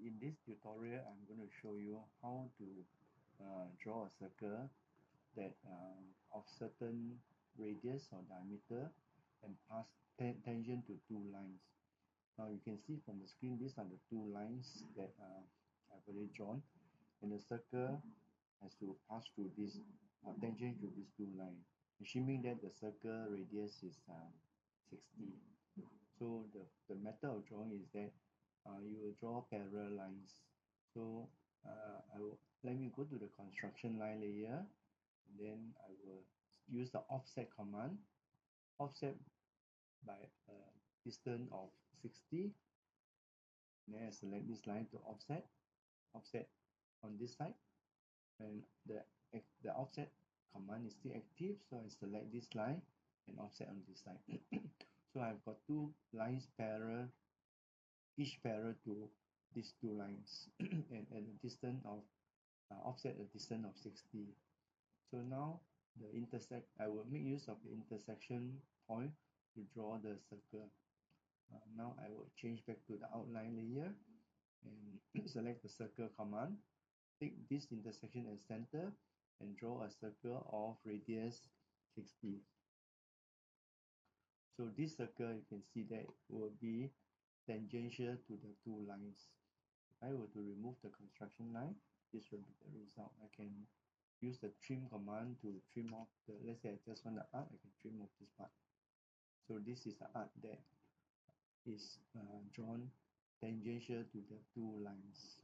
in this tutorial, I'm going to show you how to draw a circle that of certain radius or diameter and pass tangent to two lines. Now you can see from the screen, these are the two lines that I've already drawn, and the circle has to pass through this tangent to these two lines, assuming that the circle radius is 60. So the method of drawing is that you will draw parallel lines. So let me go to the construction line layer, and then I will use the offset command, offset by a distance of 60. Then I select this line to offset on this side, and the offset command is still active, so I select this line and offset on this side. So I've got two lines parallel, each parallel to these two lines and at a distance of offset a distance of 60. So now I will make use of the intersection point to draw the circle. Now I will change back to the outline layer and select the circle command. Take this intersection as center and draw a circle of radius 60. So this circle, you can see that will be tangential to the two lines. If I were to remove the construction line, this will be the result. I can use the trim command to trim off the, let's say I just want the arc, I can trim off this part. So this is the arc that is drawn tangential to the two lines.